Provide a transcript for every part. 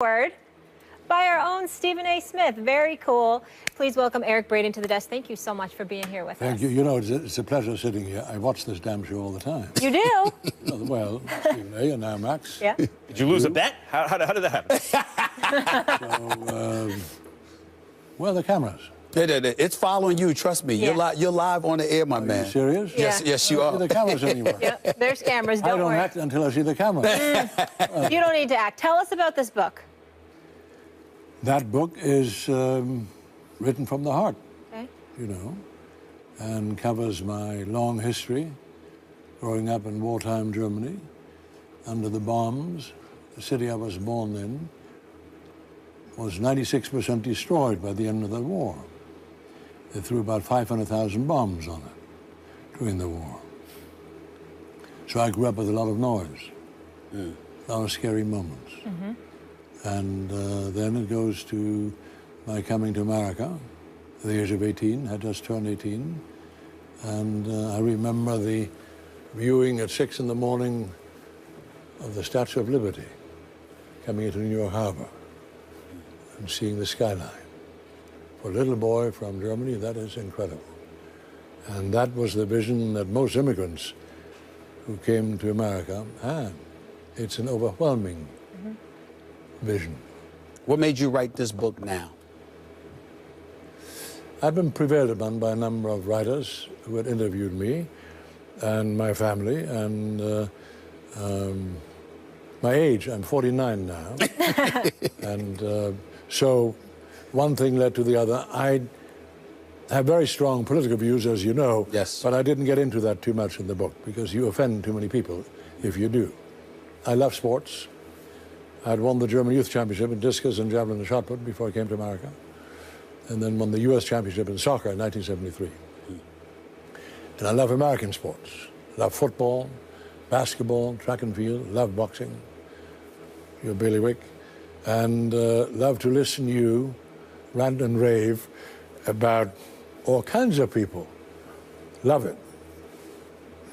Word by our own Stephen A. Smith. Very cool. Please welcome Eric Braeden to the desk. Thank you so much for being here with us. Thank you. You know, it's a pleasure sitting here. I watch this damn show all the time. You do? Well, Stephen A. and now Max. Yeah. Did you lose a bet? How did that happen? So, where are the cameras? It's following you, trust me. Yeah. You're live on the air, my man. Are you serious? Yeah. Yes, you I are. don't see the cameras anymore. Yep. There's cameras. I Don't don't worry. act until I see the cameras. You don't need to act. Tell us about this book. That book is written from the heart, Okay. you know, and covers my long history growing up in wartime Germany under the bombs. The city I was born in was 96% destroyed by the end of the war. They threw about 500,000 bombs on it during the war. So I grew up with a lot of noise, a lot of scary moments. Mm-hmm. And then it goes to my coming to America at the age of 18, had just turned 18. And I remember the viewing at 6 in the morning of the Statue of Liberty coming into New York Harbor and seeing the skyline. For a little boy from Germany, that is incredible. And that was the vision that most immigrants who came to America had. It's an overwhelming vision. What made you write this book now? I've been prevailed upon by a number of writers who had interviewed me and my family, and my age, I'm 49 now. And so one thing led to the other. I have very strong political views, as you know, Yes. but I didn't get into that too much in the book because you offend too many people if you do. I love sports. I'd won the German Youth Championship in discus and javelin and shot put before I came to America, and then won the U.S. Championship in soccer in 1973. And I love American sports. Love football, basketball, track and field, love boxing, your bailiwick, and love to listen to you rant and rave about all kinds of people. Love it.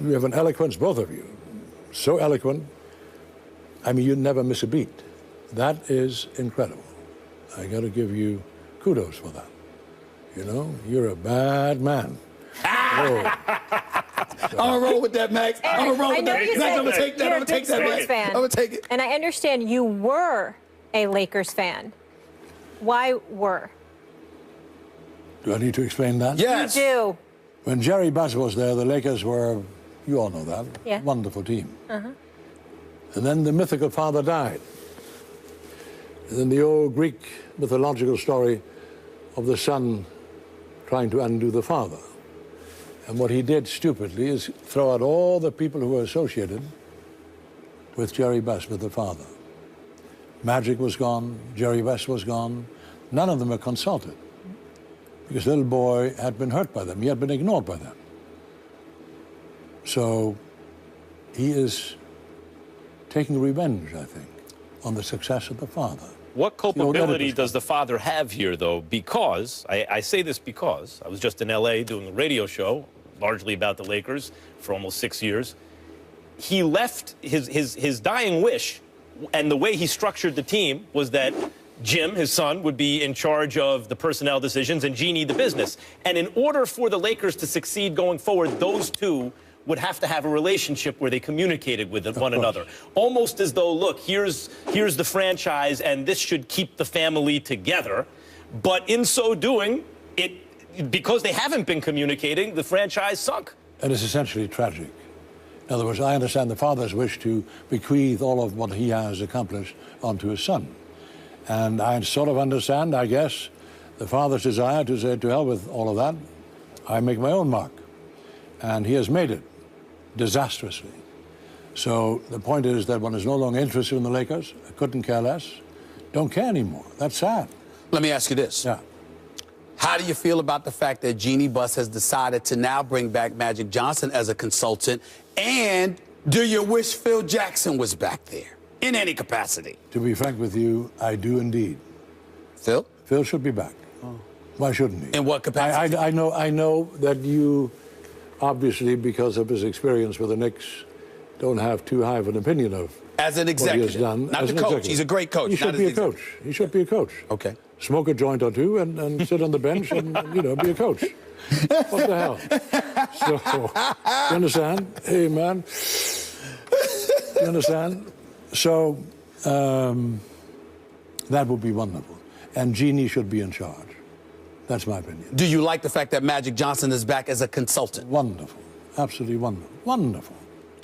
You have an eloquence, both of you. So eloquent. I mean, you never miss a beat. That is incredible. I got to give you kudos for that. You know, you're a bad man. Oh. I'm gonna roll with that, Max. I'm gonna roll with that. Max, I'm gonna take that. I'm gonna take that, Max. I'm gonna take it. And I understand you were a Lakers fan. Why were? Do I need to explain that? Yes. You do. When Jerry Buss was there, the Lakers were, you all know that, Yeah. wonderful team. And then the mythical father died. And then the old Greek mythological story of the son trying to undo the father. And what he did stupidly is throw out all the people who were associated with Jerry Buss, with the father. Magic was gone, Jerry Buss was gone. None of them were consulted because little boy had been hurt by them. He had been ignored by them. So he is taking revenge, I think, on the success of the father. What culpability does the father have here, though? Because, I say this because, I was just in L.A. doing a radio show, largely about the Lakers, for almost 6 years. He left his dying wish, and the way he structured the team was that Jim, his son, would be in charge of the personnel decisions and Jeannie the business. And in order for the Lakers to succeed going forward, those two would have to have a relationship where they communicated with one another. Almost as though, look, here's the franchise and this should keep the family together. But in so doing, because they haven't been communicating, the franchise sunk. And it's essentially tragic. In other words, I understand the father's wish to bequeath all of what he has accomplished onto his son. And I sort of understand, I guess, the father's desire to say, to hell with all of that, I make my own mark. And he has made it disastrously. So the point is that one is no longer interested in the Lakers. I couldn't care less. Don't care anymore. That's sad. Let me ask you this. Yeah. How do you feel about the fact that Jeannie Buss has decided to now bring back Magic Johnson as a consultant? And do you wish Phil Jackson was back there in any capacity? To be frank with you, I do indeed. Phil? Phil should be back. Oh. Why shouldn't he? In what capacity? I know that you, obviously, because of his experience with the Knicks, don't have too high of an opinion of As an what he executive, has done. not as the an coach. executive. He's a great coach. He should be a coach. He should be a coach. Okay. Smoke a joint or two and sit on the bench and, you know, be a coach. What the hell? So, you understand? Hey, man. You understand? So, that would be wonderful. And Jeannie should be in charge. That's my opinion. Do you like the fact that Magic Johnson is back as a consultant? Wonderful. Absolutely wonderful. Wonderful.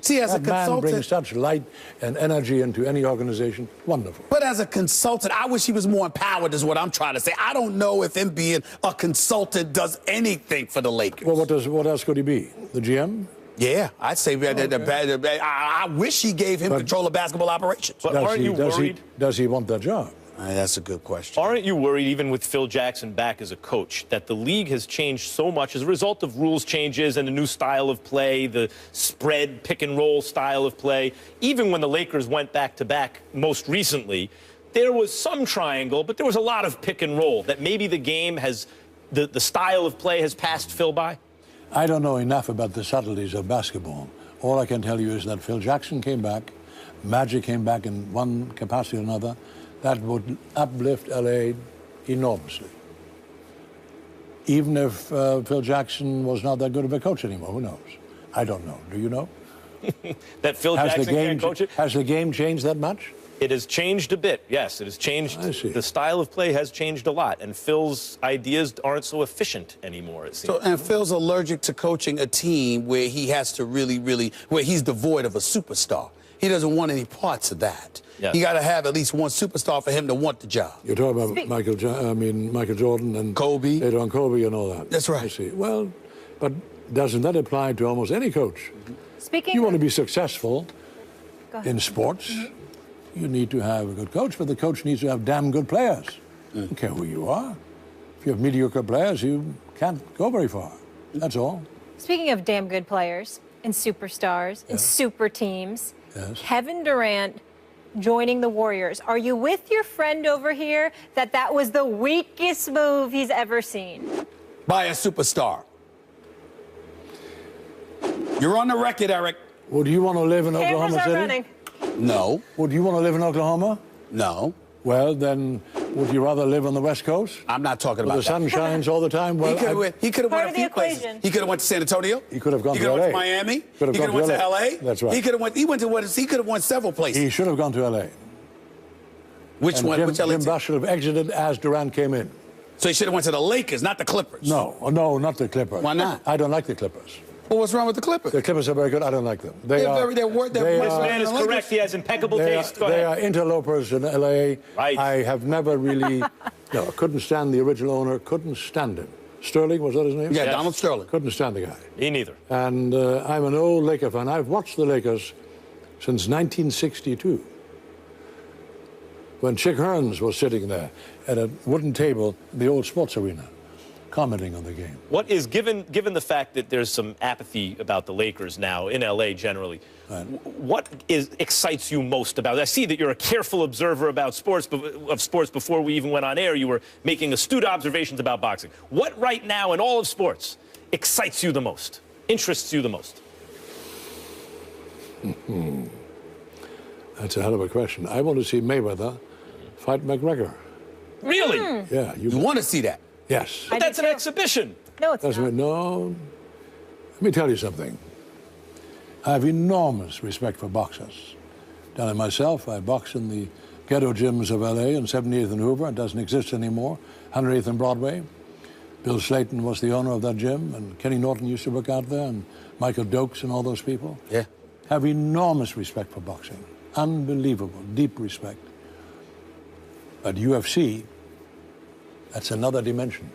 See, as a That man consultant, brings such light and energy into any organization. Wonderful. but as a consultant, I wish he was more empowered, is what I'm trying to say. I don't know if him being a consultant does anything for the Lakers. Well, what else could he be? The GM? Yeah, I'd say I wish he gave him control of basketball operations. But aren't you worried? Does he want that job? That's a good question. Aren't you worried, even with Phil Jackson back as a coach, that the league has changed so much as a result of rules changes and a new style of play, the spread, pick and roll style of play? Even when the Lakers went back to back most recently, there was some triangle, but there was a lot of pick and roll, that maybe the game has, the style of play has passed Phil by? I don't know enough about the subtleties of basketball. All I can tell you is that Phil Jackson came back, Magic came back in one capacity or another. That would uplift LA enormously. Even if Phil Jackson was not that good of a coach anymore, who knows? I don't know. Do you know? That Phil Jackson can't coach it? Has the game changed that much? It has changed a bit, yes. It has changed. I see. The style of play has changed a lot, and Phil's ideas aren't so efficient anymore, it seems. So, and Phil's allergic to coaching a team where he has to where he's devoid of a superstar. He doesn't want any parts of that. Yes. You got to have at least one superstar for him to want the job. You're talking about Michael Jordan and Kobe. Later on Kobe and all that. That's right. I see. Well, but doesn't that apply to almost any coach? Speaking You of, want to be successful Go ahead. in sports, you need to have a good coach, but the coach needs to have damn good players. I don't care who you are. If you have mediocre players, you can't go very far. That's all. Speaking of damn good players and superstars and super teams, Yes. Kevin Durant joining the Warriors. Are you with your friend over here that that was the weakest move he's ever seen? By a superstar. You're on the record, Eric. Would you want to live in Cameras Oklahoma are City? running. No. Would you want to live in Oklahoma? No. Well, then, would you rather live on the West Coast? I'm not talking Where about the sun that. shines all the time? Well, He could have Part went a of the few places. equation. He could have went to San Antonio. He could have gone He to could have went LA. to Miami. Could have He gone could have went to LA. LA. That's right. He could have went. He could have went several places. he should have gone to L.A. Which And one? Jim, Which LA Jim team? Buss should have exited as Durant came in. So he should have went to the Lakers, not the Clippers. No, not the Clippers. Why not? I don't like the Clippers. Well, what's wrong with the Clippers? The Clippers are very good. I don't like them. They're much they better This are- man is Lakers. correct. He has impeccable They taste. are, Go they ahead. are interlopers in L.A. Right. I have never really, couldn't stand the original owner, couldn't stand him. Sterling, was that his name? Yeah, Yes. Donald Sterling. Couldn't stand the guy. Me neither. And I'm an old Laker fan. I've watched the Lakers since 1962. When Chick Hearns was sitting there at a wooden table in the old sports arena, commenting on the game. What is, given the fact that there's some apathy about the Lakers now in LA generally, what excites you most about it? I see that you're a careful observer about sports before we even went on air. You were making astute observations about boxing. What right now in all of sports excites you the most, interests you the most? That's a hell of a question. I want to see Mayweather fight McGregor. Really? Yeah, You want to see that? Yes. But I do that's an too. exhibition. No, it's That's not. right. No. Let me tell you something. I have enormous respect for boxers. Done it myself. I box in the ghetto gyms of LA on 78th and Hoover. It doesn't exist anymore. 108th and Broadway. Bill Slayton was the owner of that gym, and Kenny Norton used to work out there, and Michael Dokes and all those people. Yeah. Have enormous respect for boxing. Unbelievable, deep respect. But UFC, that's another dimension.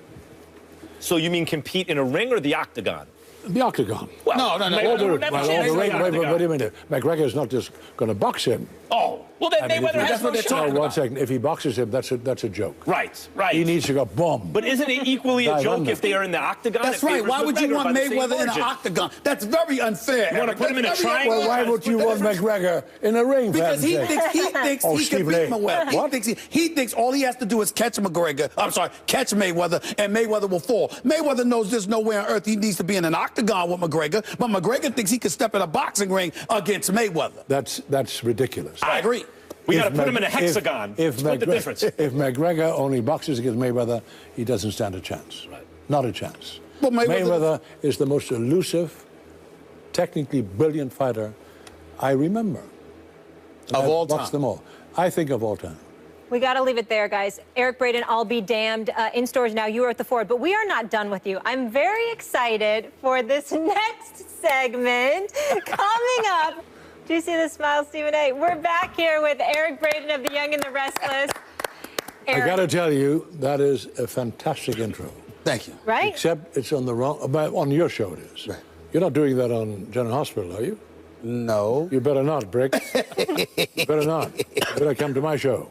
So you mean compete in a ring or the octagon? The octagon. Well, No. never Well, chance the in the ring, wait octagon. a minute. McGregor is not just going to box him. Oh, Well, then I mean, Mayweather has no no, shot. one second. If he boxes him, that's a joke. Right, right. He needs to go boom. But isn't it equally a Dive joke under. if they are in the octagon? That's It right. favors Why would you McGregor want by the same Mayweather in an margin. octagon? That's very unfair. You want to put him in a That's very triangle? Well, why would you want McGregor in a ring? for Because he heaven's sake? thinks Oh, he can Stephen beat A. Mayweather. What? He thinks all he has to do is catch catch Mayweather, and Mayweather will fall. Mayweather knows there's nowhere on earth he needs to be in an octagon with McGregor, but McGregor thinks he can step in a boxing ring against Mayweather. That's ridiculous. I agree. We got to If put him Mc- in a hexagon. If Split the difference. If McGregor only boxes against Mayweather, he doesn't stand a chance. Right. Not a chance. But Mayweather is the most elusive, technically brilliant fighter I remember. Of all time. Watched them all. I think of all time. We got to leave it there, guys. Eric Braeden, I'll be damned. In stores now. You are at the Ford, but we are not done with you. I'm very excited for this next segment coming up. Do you see the smile, Stephen A? We're back here with Eric Braeden of The Young and the Restless. Eric, I got to tell you, that is a fantastic intro. Thank you. right? Except it's on the wrong. On your show, it is. Right. You're not doing that on General Hospital, are you? No. You better not, Brick. You better not. You better come to my show.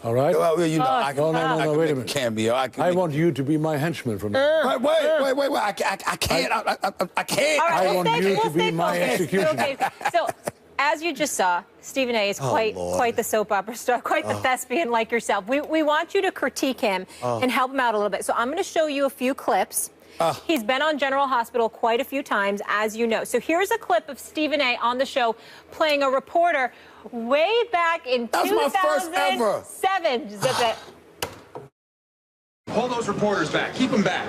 All right? Well, you know, I No, can wait a make minute. cameo. I want you to be my henchman from now. Wait. I can't. I can't. All right, I we'll want stay- you to we'll be stay my focused. executioner. Okay, so as you just saw, Stephen A. is quite the soap opera star, quite the thespian like yourself. We want you to critique him and help him out a little bit. So I'm going to show you a few clips. He's been on General Hospital quite a few times, as you know. So here's a clip of Stephen A. on the show playing a reporter way back in That's my first ever. 2007. Pull those reporters back. Keep them back.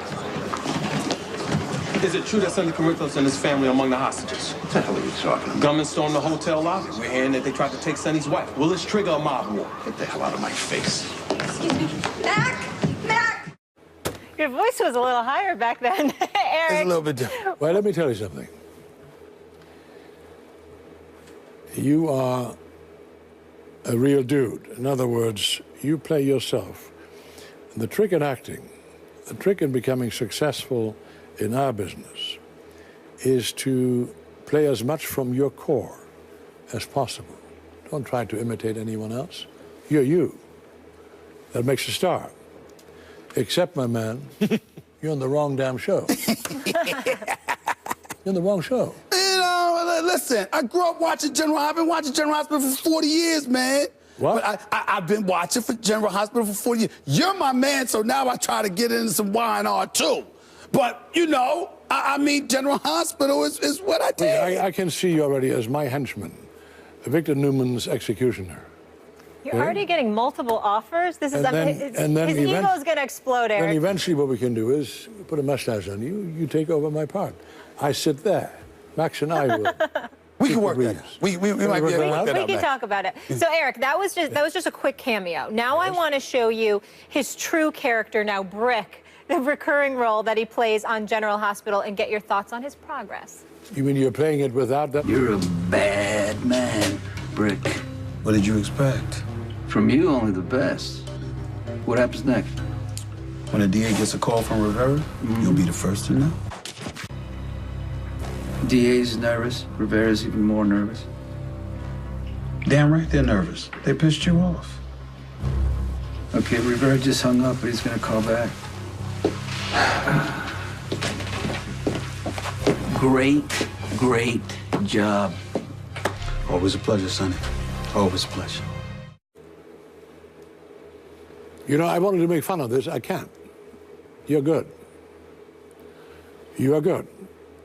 Is it true that Sonny Carritos and his family are among the hostages? What the hell are you talking about? Gunmen stormed the hotel lobby. We're hearing that they tried to take Sonny's wife. Will this trigger a mob war? Get the hell out of my face. Excuse me. Mac! Your voice was a little higher back then, It's Eric. a little bit different. Well, let me tell you something. You are a real dude. In other words, you play yourself. And the trick in acting, the trick in becoming successful in our business, is to play as much from your core as possible. Don't try to imitate anyone else. You're you. That makes a star. Except, my man, you're on the wrong damn show. You're on the wrong show. You know, listen, I grew up watching General Hospital. I've been watching General Hospital for 40 years, man. What? But I've been watching for General Hospital for 40 years. You're my man, so now I try to get into some Y&R too. But, you know, I mean, General Hospital is what I did. I can see you already as my henchman, Victor Newman's executioner. You're already getting multiple offers. This is And then his ego is going to explode, Then Eric. eventually what we can do is put a mustache on you. You take over my part. I sit there. Max and I will. We can work that out. We might be able to work that We out, can man. talk about it. So, Eric, that was just a quick cameo. Now I want to show you his true character, now Brick, the recurring role that he plays on General Hospital, and get your thoughts on his progress. You mean you're playing it without that? You're a bad man, Brick. What did you expect? From you, only the best. What happens next? When a DA gets a call from Rivera, you'll be the first to know. DA's nervous. Rivera's even more nervous. Damn right they're nervous. They pissed you off. Okay, Rivera just hung up, but he's gonna call back. Great job. Always a pleasure, Sonny. Always a pleasure. You know, I wanted to make fun of this. I can't. You're good. You are good.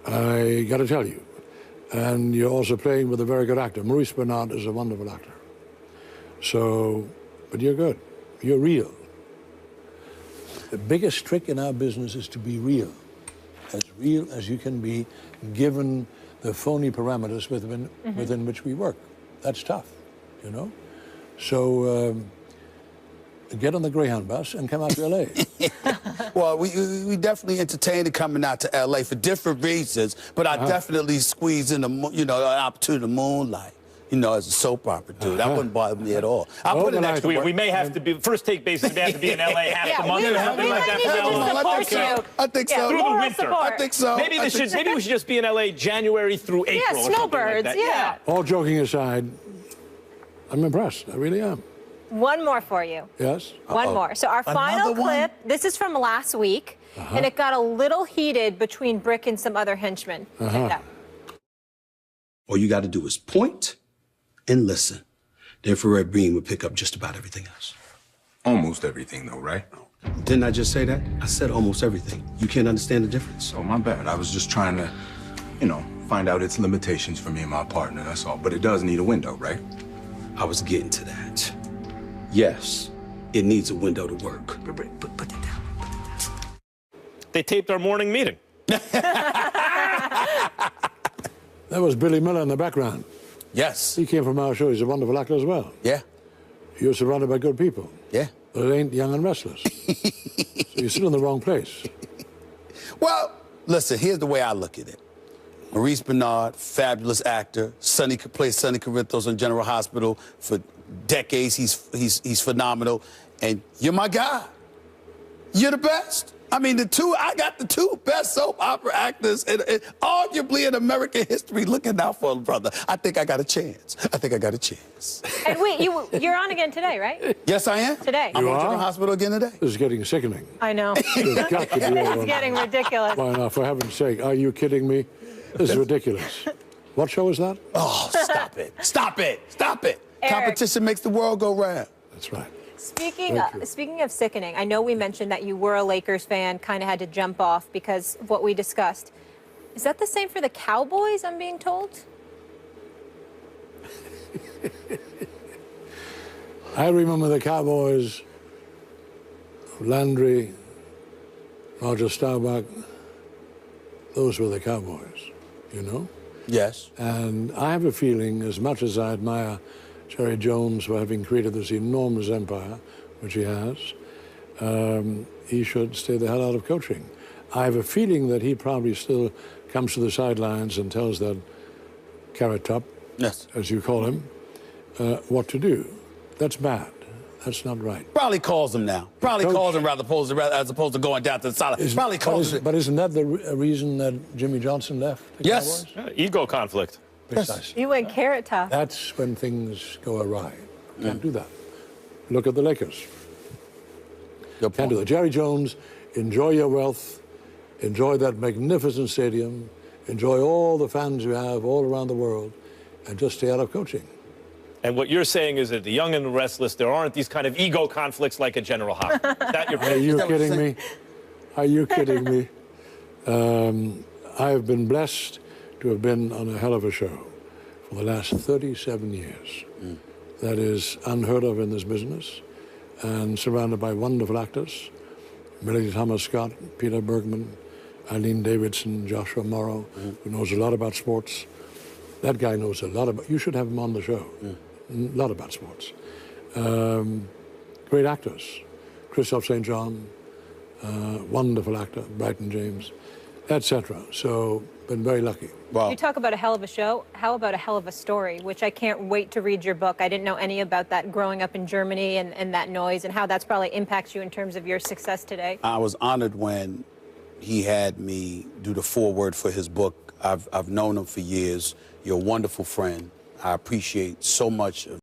I got to tell you. And you're also playing with a very good actor. Maurice Bernard is a wonderful actor. So, but you're good. You're real. The biggest trick in our business is to be real as you can be, given the phony parameters within which we work. That's tough, you know? So, get on the Greyhound bus and come out to L.A. Well, we definitely entertained coming out to L.A. for different reasons, but I definitely squeezed in, an opportunity to moonlight, as a soap opera dude. That wouldn't bother me at all. I put in extra work. We may have to be, first take basis, we have to be in L.A. half the month or something we like might that. need to support you. I think so. Through the moral winter. support. I think so. Maybe we should just be in L.A. January through April or something like snowbirds, that. yeah. All joking aside, I'm impressed. I really am. One more for you. Yes? One more. So our final clip, this is from last week, and it got a little heated between Brick and some other henchmen. Check it out. All you got to do is point and listen. The infrared beam will pick up just about everything else. Almost everything, though, right? Didn't I just say that? I said almost everything. You can't understand the difference. Oh, my bad. I was just trying to, you know, find out its limitations for me and my partner, that's all. But it does need a window, right? I was getting to that. Yes, it needs a window to work. Put that down. They taped our morning meeting. That was Billy Miller in the background. Yes. He came from our show. He's a wonderful actor as well. Yeah. You're surrounded by good people. Yeah. But it ain't Young and Restless. So you're still in the wrong place. Well, listen, here's the way I look at it. Maurice Bernard, fabulous actor. Plays Sonny Corinthos on General Hospital for decades. He's phenomenal. And you're my guy. You're the best. I mean, I got the two best soap opera actors and arguably in American history. Looking out for them, brother. I think I got a chance. And wait, you're on again today, right? Yes, I am. Today. I'm on General Hospital again today. This is getting sickening. I know. It's got to be over. It's getting ridiculous. Why now, for heaven's sake, are you kidding me? This is ridiculous. What show is that? Oh, stop it. Stop it. Stop it. Eric. Competition makes the world go round. That's right. Speaking of sickening, I know we mentioned that you were a Lakers fan, kind of had to jump off because of what we discussed. Is that the same for the Cowboys, I'm being told? I remember the Cowboys, Landry, Roger Staubach. Those were the Cowboys, you know? Yes. And I have a feeling, as much as I admire Jerry Jones for having created this enormous empire, which he has, he should stay the hell out of coaching. I have a feeling that he probably still comes to the sidelines and tells that carrot top, yes, as you call him, what to do. That's bad. That's not right. Probably calls him now. Probably calls him as opposed to going down to the sideline. Probably calls him. But isn't that the reason that Jimmy Johnson left the Yes. Cowboys? Ego conflict. Precisely. You went carrot top. That's when things go awry. Can't do that. Look at the Lakers. Can't do that. Jerry Jones, enjoy your wealth, enjoy that magnificent stadium, enjoy all the fans you have all around the world, and just stay out of coaching. And what you're saying is that the Young and the Restless, there aren't these kind of ego conflicts like at General Hospital. Is that your point? Are you kidding me? Are you kidding me? I have been blessed to have been on a hell of a show for the last 37 years. That is unheard of in this business, and surrounded by wonderful actors. Melody Thomas Scott, Peter Bergman, Eileen Davidson, Joshua Morrow, who knows a lot about sports. That guy knows a lot about, you should have him on the show. A lot about sports. Great actors. Christophe St. John, wonderful actor, Braeden James, etc. So, been very lucky. Wow. You talk about a hell of a show. How about a hell of a story, which I can't wait to read your book. I didn't know any about that growing up in Germany and that noise and how that's probably impacts you in terms of your success today. I was honored when he had me do the foreword for his book. I've known him for years. You're a wonderful friend. I appreciate so much of